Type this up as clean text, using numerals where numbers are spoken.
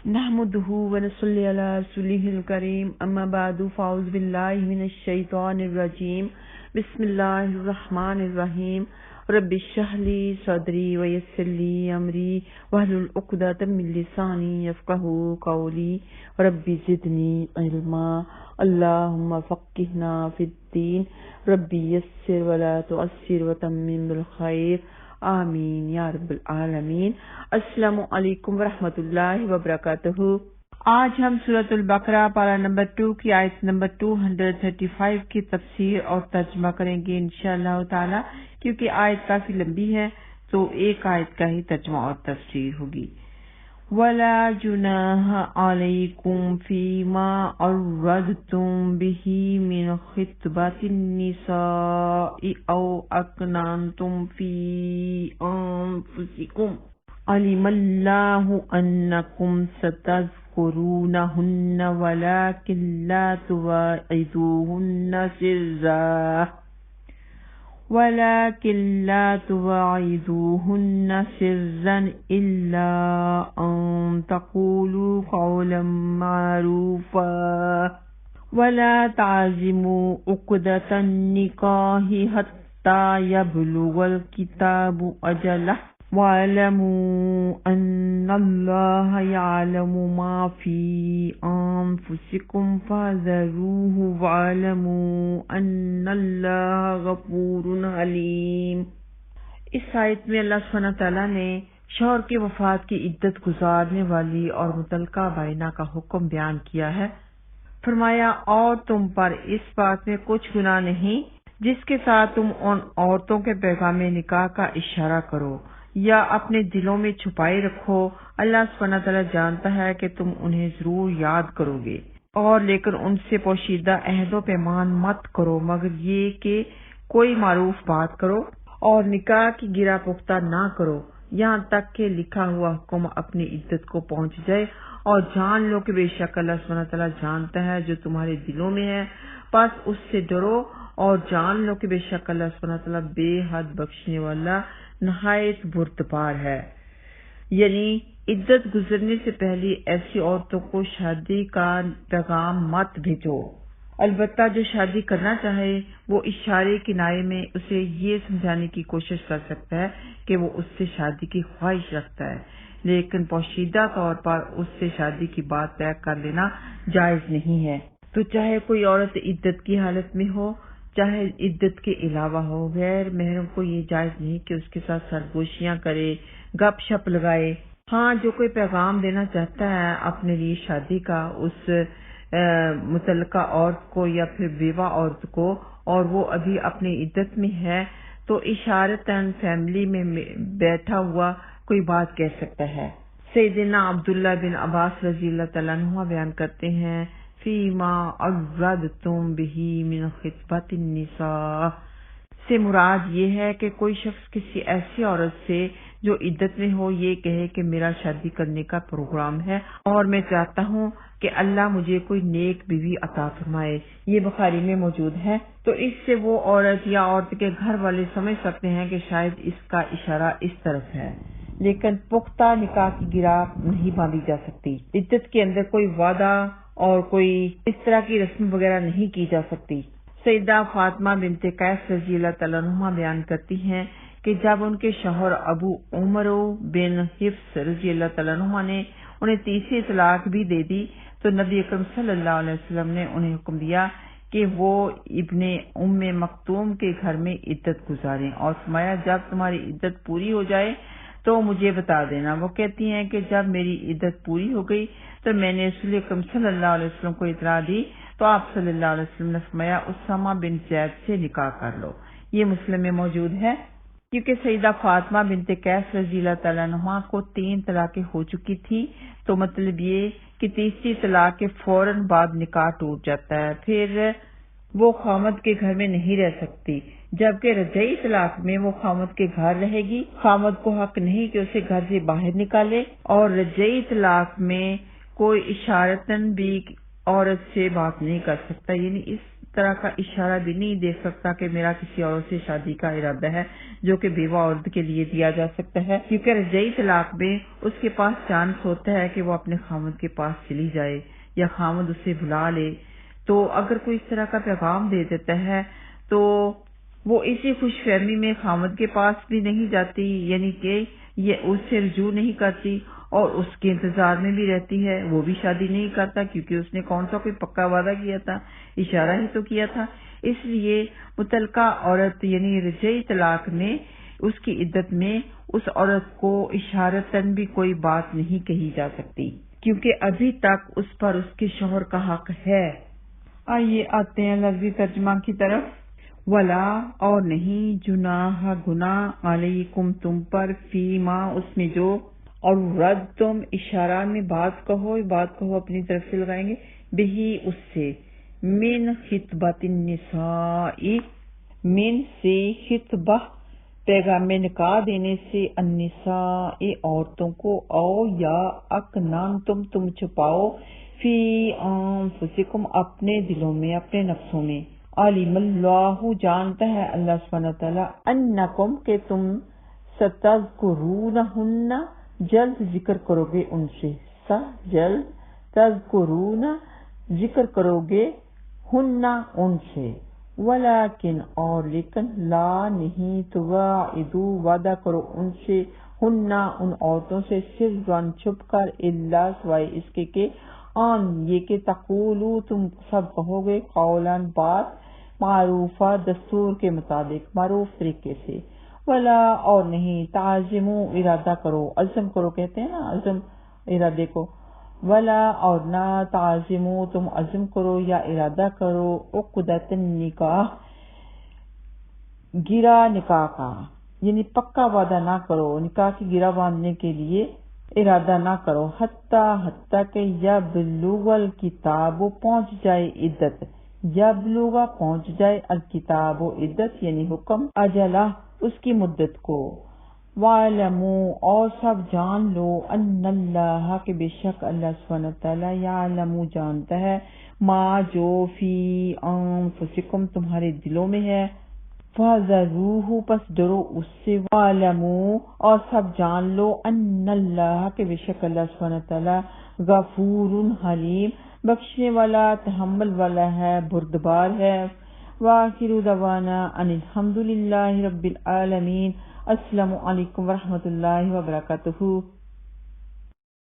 نحمده ونصلي على رسوله الكريم اما بعد فاعوذ بالله من الشيطان الرجيم بسم الله الرحمن الرحيم رب اشرح لي صدري ويسر لي امري واحلل عقدة من لساني يفقهوا قولي رب زدني علما اللهم فقهنا في الدين ربي يسر ولا تعسر وتمم بالخير آمین یا رب العالمین۔ السلام علیکم ورحمۃ اللہ وبرکاتہ۔ آج ہم سورۃ البقرہ پارہ نمبر 2 کی آیت نمبر 235 کی تفسیر اور ترجمہ کریں گے انشاءاللہ تعالی، کیونکہ آیت کافی لمبی ہے تو ایک آیت کا ہی ترجمہ اور تفسیر ہوگی۔ وَلَا جُنَاحَ عَلَيْكُمْ فِيمَا عَرَّضْتُمْ بِهِ مِنْ خِطْبَةِ النِّسَاءِ أَوْ أَكْنَنْتُمْ فِي أَنفُسِكُمْ عَلِمَ اللَّهُ أَنَّكُمْ سَتَذْكُرُونَهُنَّ وَلَكِنْ لَا تُوَاعِدُوهُنَّ سِرًّا إِلَّا أَن تَقُولُوا قَوْلًا مَّعْرُوفًا وَلَا تَعْزِمُوا عُقْدَةَ النِّكَاحِ حَتَّى يَبْلُغَ الْكِتَابُ أَجَلَهُ وَاعْلَمُوا أَنَّ اللَّهَ يَعْلَمُ مَا فِي أَنفُسِكُمْ فَاحْذَرُوهُ وَاعْلَمُوا أَنَّ اللَّهَ غَفُورٌ حَلِيمٌ۔ اس آیت میں اللہ سبحانہ تعالیٰ نے شوہر کی وفات کی عدت گزارنے والی اور متعلقہ بائنہ کا حکم بیان کیا ہے۔ فرمایا، اور تم پر اس بات میں کچھ گناہ نہیں جس کے ساتھ تم ان عورتوں کے پیغام نکاح کا اشارہ کرو یا اپنے دلوں میں چھپائے رکھو۔ اللہ سبحانہ تعالیٰ جانتا ہے کہ تم انہیں ضرور یاد کرو گے، اور لیکن ان سے پوشیدہ عہد و پیمان مت کرو مگر یہ کہ کوئی معروف بات کرو اور نکاح کی گرہ پختہ نہ کرو یہاں تک کہ لکھا ہوا حکم اپنی عدت کو پہنچ جائے، اور جان لو کہ بے شک اللہ سبحانہ تعالیٰ جانتا ہے جو تمہارے دلوں میں ہے، بس اس سے ڈرو اور جان لو کہ بے شک اللہ سبحانہ تعالیٰ بے حد بخشنے والا نہایت بردبار ہے۔ یعنی عدت گزرنے سے پہلے ایسی عورتوں کو شادی کا پیغام مت بھیجو۔ البتہ جو شادی کرنا چاہے وہ اشارے کنارے میں اسے یہ سمجھانے کی کوشش کر سکتا ہے کہ وہ اس سے شادی کی خواہش رکھتا ہے، لیکن پوشیدہ طور پر اس سے شادی کی بات طے کر لینا جائز نہیں ہے۔ تو چاہے کوئی عورت عدت کی حالت میں ہو چاہے عدت کے علاوہ ہو، غیر محرم کو یہ جائز نہیں کہ اس کے ساتھ سرگوشیاں کرے، گپ شپ لگائے۔ ہاں، جو کوئی پیغام دینا چاہتا ہے اپنے لیے شادی کا اس متعلقہ عورت کو یا پھر بیوہ عورت کو، اور وہ ابھی اپنی عدت میں ہے، تو اشارتاً فیملی میں بیٹھا ہوا کوئی بات کہہ سکتا ہے۔ سیدنا عبداللہ بن عباس رضی اللہ تعالیٰ عنہ بیان کرتے ہیں، فیما عرضتم بہ من خطبۃ النساء سے مراد یہ ہے کہ کوئی شخص کسی ایسی عورت سے جو عدت میں ہو یہ کہے کہ میرا شادی کرنے کا پروگرام ہے اور میں چاہتا ہوں کہ اللہ مجھے کوئی نیک بیوی عطا فرمائے، یہ بخاری میں موجود ہے۔ تو اس سے وہ عورت یا عورت کے گھر والے سمجھ سکتے ہیں کہ شاید اس کا اشارہ اس طرف ہے، لیکن پختہ نکاح کی گرہ نہیں باندھی جا سکتی۔ عدت کے اندر کوئی وعدہ اور کوئی اس طرح کی رسم وغیرہ نہیں کی جا سکتی۔ سیدہ فاطمہ بنت قیس رضی اللہ تعالیٰ عنہ بیان کرتی ہیں کہ جب ان کے شوہر ابو عمر بن حفص رضی اللہ تعالیٰ عنہ نے انہیں تیسری طلاق بھی دے دی تو نبی اکرم صلی اللہ علیہ وسلم نے انہیں حکم دیا کہ وہ ابن ام مکتوم کے گھر میں عدت گزاریں، اور فرمایا جب تمہاری عدت پوری ہو جائے تو مجھے بتا دینا۔ وہ کہتی ہیں کہ جب میری عدت پوری ہو گئی تو میں نے رسول اکرم صلی اللہ علیہ وسلم کو اطلاع دی تو آپ صلی اللہ علیہ وسلم نے فرمایا اسامہ بن زید سے نکاح کر لو۔ یہ مسلم میں موجود ہے۔ کیونکہ سیدہ فاطمہ بنت قیس رضی اللہ تعالیٰ عنہ کو 3 طلاقیں ہو چکی تھی، تو مطلب یہ کہ تیسری طلاق کے فوراً بعد نکاح ٹوٹ جاتا ہے، پھر وہ خامد کے گھر میں نہیں رہ سکتی، جبکہ رجعی طلاق میں وہ خامد کے گھر رہے گی، خامد کو حق نہیں کہ اسے گھر سے باہر نکالے، اور رجعی طلاق میں کوئی اشارتاً بھی عورت سے بات نہیں کر سکتا۔ یعنی اس طرح کا اشارہ بھی نہیں دے سکتا کہ میرا کسی اور سے شادی کا ارادہ ہے جو کہ بیوہ عورت کے لیے دیا جا سکتا ہے، کیونکہ رجعی طلاق میں اس کے پاس چانس ہوتا ہے کہ وہ اپنے خامد کے پاس چلی جائے یا خامد اسے بلا لے۔ تو اگر کوئی اس طرح کا پیغام دے دیتا ہے تو وہ اسی خوش فہمی میں خامد کے پاس بھی نہیں جاتی، یعنی کہ یہ اس سے رجوع نہیں کرتی اور اس کے انتظار میں بھی رہتی ہے، وہ بھی شادی نہیں کرتا کیونکہ اس نے کون سا کوئی پکا وعدہ کیا تھا، اشارہ ہی تو کیا تھا۔ اس لیے متعلقہ عورت یعنی رجعی طلاق میں اس کی عدت میں اس عورت کو اشارتاً بھی کوئی بات نہیں کہی جا سکتی کیونکہ ابھی تک اس پر اس کے شوہر کا حق ہے۔ آئیے آتے ہیں لفظی ترجمہ کی طرف۔ ولا اور نہیں، جناح گناہ، علیکم تم پر، فی ما اس میں جو، اور رد تم اشارہ میں بات کہو اپنی طرف سے لگائیں گے، بہی اس سے، من خطبت النساء، من سے خطبہ پیغام نکاح دینے سے، النساء عورتوں کو، او یا اکنان تم چھپاؤ، فی انفسکم اپنے دلوں میں اپنے نفسوں میں، علیم اللہ جانتا ہے اللہ سبحانہ وتعالی، انکم کہ تم ستذکرونہن جلد ذکر کرو گے ان سے، جلد تذکرون ذکر کرو گے ہن ان سے، ولیکن اور لیکن، لا نہیں، تواعدو وعدہ کرو ان سے، ہن ان عورتوں سے، سرًا چھپ کر، الا سوائے اس کے کہ آن یہ کہ تقولو تم سب کہو گے، قولاً بات، معروفہ دستور کے مطابق، معروف طریقے سے، ولا اور نہیں، تعزمو ارادہ کرو، عزم کرو کہتے ہیں نا، عزم ارادے کو، ولا اور نہ، تعزمو تم عزم کرو یا ارادہ کرو، عقدۃ النکاح گرا نکاح کا، یعنی پکا وعدہ نہ کرو، نکاح کی گرا باندھنے کے لیے ارادہ نہ کرو، حتیٰ کہ یبلغ الکتاب پہنچ جائے عدت، یبلغ پہنچ جائے الکتاب عدت یعنی حکم، اجلہ اس کی مدت کو، وَاعْلَمُوا اور سب جان لو، ان اللہ کہ بے شک اللہ سبحانہ وتعالی، یعلم جانتا ہے، ما جو فی انفسکم تمہارے دلوں میں ہے، فَذَرُوهُ پس ڈرو اس سے، وَاعْلَمُوا اور سب جان لو، ان اللہ کہ بے شک اللہ سبحانہ وتعالی، غفور حلیم بخشنے والا تحمل والا ہے، بردبار ہے۔ وآخر دعوانا ان الحمد للہ رب العالمین۔ السلام علیکم ورحمۃ اللہ وبرکاتہ۔